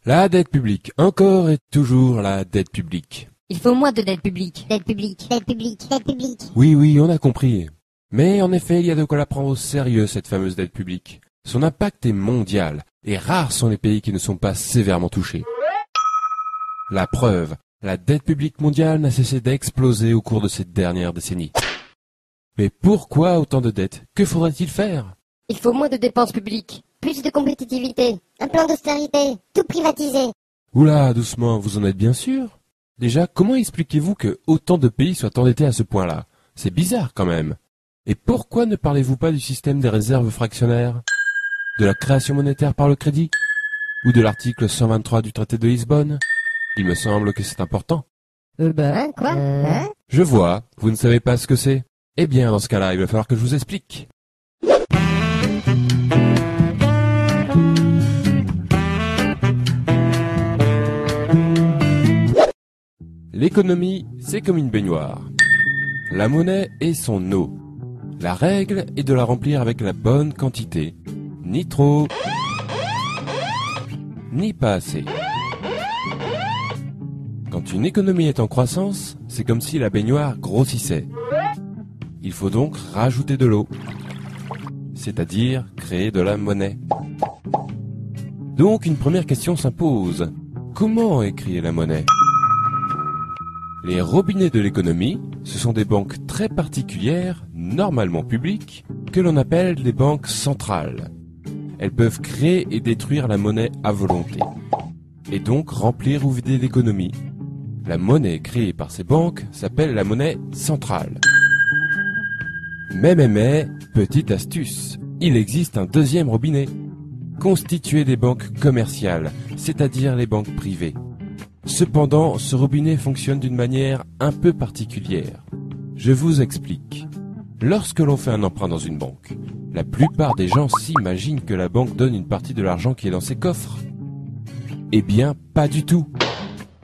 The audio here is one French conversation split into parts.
La dette publique, encore et toujours la dette publique. Il faut moins de dette publique. Dette publique, dette publique, dette publique. Oui, on a compris. Mais en effet, il y a de quoi la prendre au sérieux, cette fameuse dette publique. Son impact est mondial, et rares sont les pays qui ne sont pas sévèrement touchés. La preuve, la dette publique mondiale n'a cessé d'exploser au cours de ces dernières décennies. Mais pourquoi autant de dettes? Que faudrait-il faire? Il faut moins de dépenses publiques. Plus de compétitivité, un plan d'austérité, tout privatiser. Oula, doucement, vous en êtes bien sûr? Déjà, comment expliquez-vous que autant de pays soient endettés à ce point-là? C'est bizarre quand même. Et pourquoi ne parlez-vous pas du système des réserves fractionnaires? De la création monétaire par le crédit? Ou de l'article 123 du traité de Lisbonne? Il me semble que c'est important. Hein, quoi? Hein? Je vois, vous ne savez pas ce que c'est. Eh bien, dans ce cas-là, il va falloir que je vous explique. L'économie, c'est comme une baignoire. La monnaie est son eau. La règle est de la remplir avec la bonne quantité. Ni trop, ni pas assez. Quand une économie est en croissance, c'est comme si la baignoire grossissait. Il faut donc rajouter de l'eau, c'est-à-dire créer de la monnaie. Donc une première question s'impose. Comment est créée la monnaie? Les robinets de l'économie, ce sont des banques très particulières, normalement publiques, que l'on appelle des banques centrales. Elles peuvent créer et détruire la monnaie à volonté, et donc remplir ou vider l'économie. La monnaie créée par ces banques s'appelle la monnaie centrale. Mais, petite astuce, il existe un deuxième robinet, constitué des banques commerciales, c'est-à-dire les banques privées. Cependant, ce robinet fonctionne d'une manière un peu particulière. Je vous explique. Lorsque l'on fait un emprunt dans une banque, la plupart des gens s'imaginent que la banque donne une partie de l'argent qui est dans ses coffres. Eh bien, pas du tout.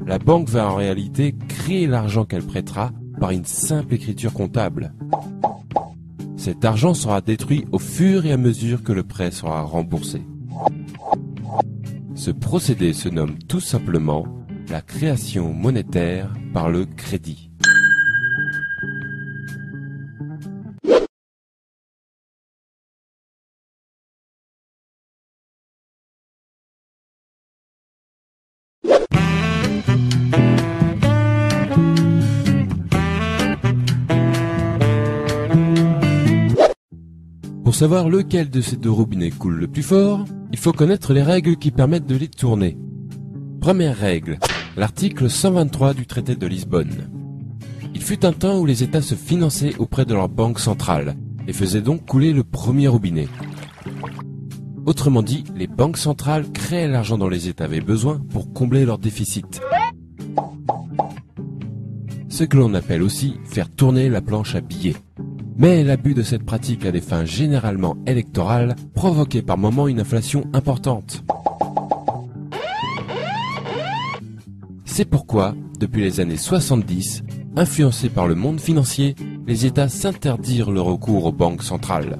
La banque va en réalité créer l'argent qu'elle prêtera par une simple écriture comptable. Cet argent sera détruit au fur et à mesure que le prêt sera remboursé. Ce procédé se nomme tout simplement la création monétaire par le crédit. Pour savoir lequel de ces deux robinets coule le plus fort, il faut connaître les règles qui permettent de les tourner. Première règle, l'article 123 du traité de Lisbonne. Il fut un temps où les États se finançaient auprès de leur banque centrale et faisaient donc couler le premier robinet. Autrement dit, les banques centrales créaient l'argent dont les États avaient besoin pour combler leur déficit. Ce que l'on appelle aussi faire tourner la planche à billets. Mais l'abus de cette pratique à des fins généralement électorales provoquait par moments une inflation importante. C'est pourquoi, depuis les années 70, influencés par le monde financier, les États s'interdirent le recours aux banques centrales.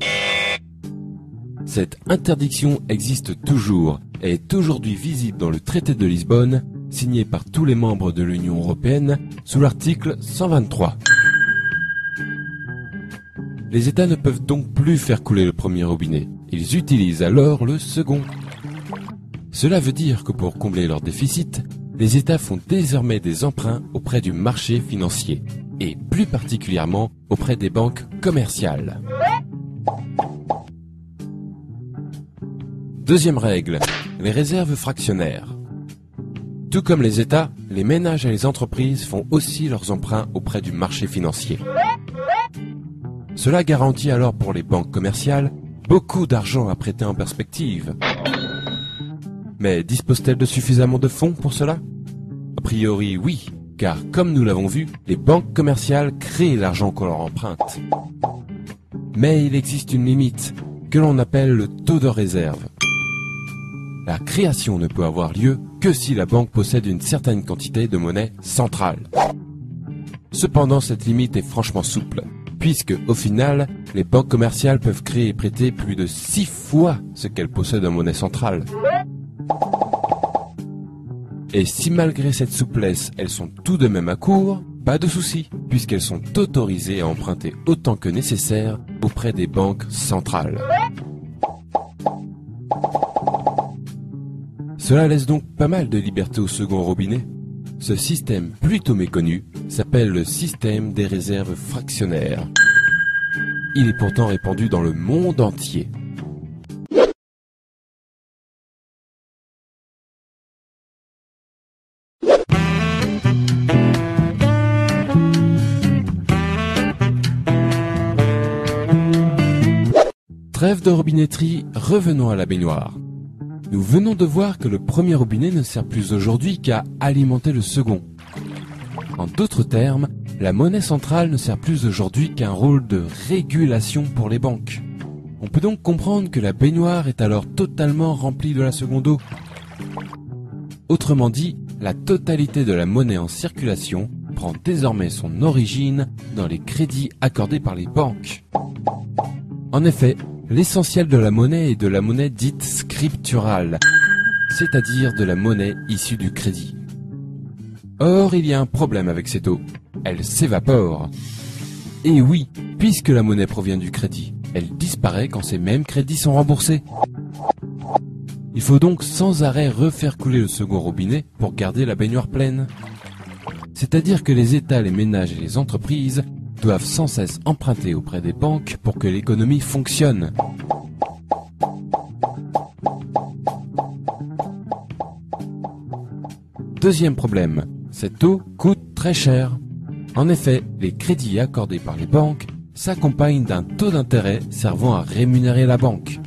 Cette interdiction existe toujours et est aujourd'hui visible dans le traité de Lisbonne, signé par tous les membres de l'Union européenne sous l'article 123. Les États ne peuvent donc plus faire couler le premier robinet, ils utilisent alors le second. Cela veut dire que pour combler leur déficit, les États font désormais des emprunts auprès du marché financier, et plus particulièrement auprès des banques commerciales. Deuxième règle, les réserves fractionnaires. Tout comme les États, les ménages et les entreprises font aussi leurs emprunts auprès du marché financier. Cela garantit alors pour les banques commerciales beaucoup d'argent à prêter en perspective. Mais disposent-elles de suffisamment de fonds pour cela? A priori oui, car comme nous l'avons vu, les banques commerciales créent l'argent qu'on leur emprunte. Mais il existe une limite, que l'on appelle le taux de réserve. La création ne peut avoir lieu que si la banque possède une certaine quantité de monnaie centrale. Cependant, cette limite est franchement souple, puisque, au final, les banques commerciales peuvent créer et prêter plus de 6 fois ce qu'elles possèdent en monnaie centrale. Et si malgré cette souplesse, elles sont tout de même à court, pas de souci, puisqu'elles sont autorisées à emprunter autant que nécessaire auprès des banques centrales. Cela laisse donc pas mal de liberté au second robinet. Ce système plutôt méconnu s'appelle le système des réserves fractionnaires. Il est pourtant répandu dans le monde entier. Trêve de robinetterie, revenons à la baignoire. Nous venons de voir que le premier robinet ne sert plus aujourd'hui qu'à alimenter le second. En d'autres termes, la monnaie centrale ne sert plus aujourd'hui qu'un rôle de régulation pour les banques. On peut donc comprendre que la baignoire est alors totalement remplie de la seconde eau. Autrement dit, la totalité de la monnaie en circulation prend désormais son origine dans les crédits accordés par les banques. En effet, l'essentiel de la monnaie est de la monnaie dite scripturale, c'est-à-dire de la monnaie issue du crédit. Or, il y a un problème avec cette eau. Elle s'évapore. Et oui, puisque la monnaie provient du crédit, elle disparaît quand ces mêmes crédits sont remboursés. Il faut donc sans arrêt refaire couler le second robinet pour garder la baignoire pleine. C'est-à-dire que les États, les ménages et les entreprises doivent sans cesse emprunter auprès des banques pour que l'économie fonctionne. Deuxième problème, cette eau coûte très cher. En effet, les crédits accordés par les banques s'accompagnent d'un taux d'intérêt servant à rémunérer la banque.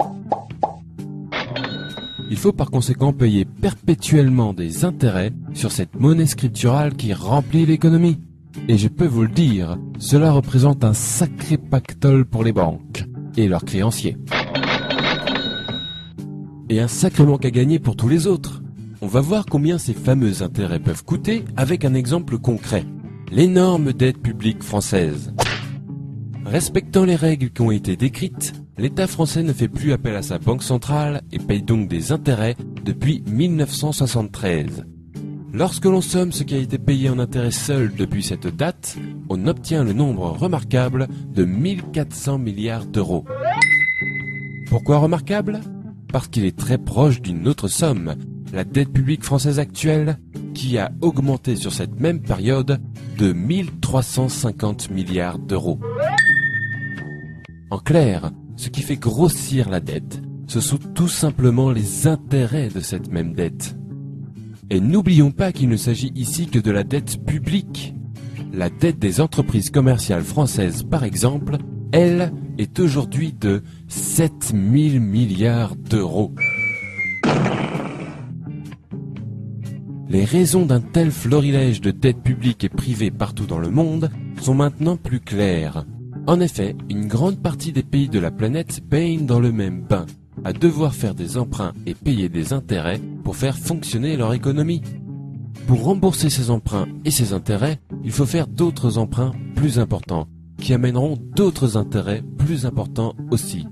Il faut par conséquent payer perpétuellement des intérêts sur cette monnaie scripturale qui remplit l'économie. Et je peux vous le dire, cela représente un sacré pactole pour les banques et leurs créanciers. Et un sacré manque à gagner pour tous les autres. On va voir combien ces fameux intérêts peuvent coûter avec un exemple concret. L'énorme dette publique française. Respectant les règles qui ont été décrites, l'État français ne fait plus appel à sa banque centrale et paye donc des intérêts depuis 1973. Lorsque l'on somme ce qui a été payé en intérêts seul depuis cette date, on obtient le nombre remarquable de 1400 milliards d'euros. Pourquoi remarquable ? Parce qu'il est très proche d'une autre somme, la dette publique française actuelle, qui a augmenté sur cette même période de 1350 milliards d'euros. En clair, ce qui fait grossir la dette, ce sont tout simplement les intérêts de cette même dette. Et n'oublions pas qu'il ne s'agit ici que de la dette publique. La dette des entreprises commerciales françaises, par exemple, elle, est aujourd'hui de 7000 milliards d'euros. Les raisons d'un tel florilège de dettes publiques et privées partout dans le monde sont maintenant plus claires. En effet, une grande partie des pays de la planète baignent dans le même bain, à devoir faire des emprunts et payer des intérêts pour faire fonctionner leur économie. Pour rembourser ces emprunts et ces intérêts, il faut faire d'autres emprunts plus importants, qui amèneront d'autres intérêts plus importants aussi.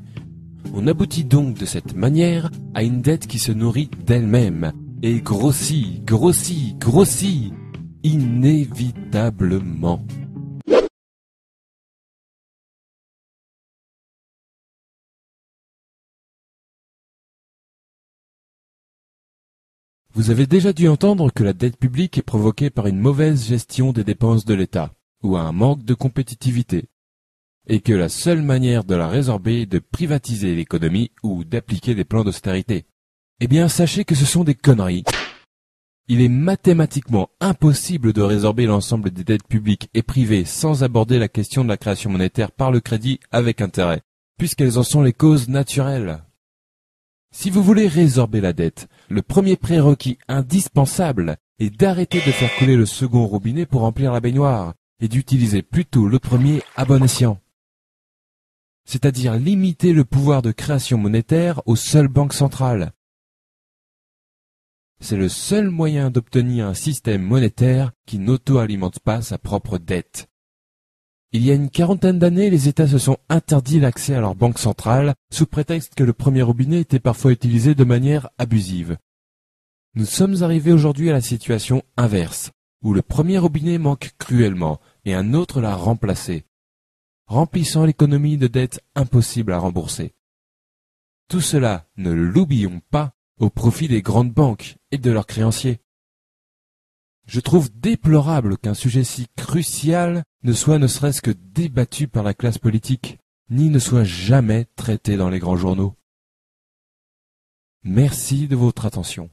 On aboutit donc de cette manière à une dette qui se nourrit d'elle-même, et grossit, grossit, grossit, inévitablement. Vous avez déjà dû entendre que la dette publique est provoquée par une mauvaise gestion des dépenses de l'État, ou un manque de compétitivité, et que la seule manière de la résorber est de privatiser l'économie ou d'appliquer des plans d'austérité. Eh bien, sachez que ce sont des conneries. Il est mathématiquement impossible de résorber l'ensemble des dettes publiques et privées sans aborder la question de la création monétaire par le crédit avec intérêt, puisqu'elles en sont les causes naturelles. Si vous voulez résorber la dette, le premier prérequis indispensable est d'arrêter de faire couler le second robinet pour remplir la baignoire et d'utiliser plutôt le premier à bon escient. C'est-à-dire limiter le pouvoir de création monétaire aux seules banques centrales. C'est le seul moyen d'obtenir un système monétaire qui n'auto-alimente pas sa propre dette. Il y a une quarantaine d'années, les États se sont interdits l'accès à leur banque centrale sous prétexte que le premier robinet était parfois utilisé de manière abusive. Nous sommes arrivés aujourd'hui à la situation inverse, où le premier robinet manque cruellement et un autre l'a remplacé, remplissant l'économie de dettes impossibles à rembourser. Tout cela, ne l'oublions pas, au profit des grandes banques et de leurs créanciers. Je trouve déplorable qu'un sujet si crucial ne soit ne serait-ce que débattu par la classe politique, ni ne soit jamais traité dans les grands journaux. Merci de votre attention.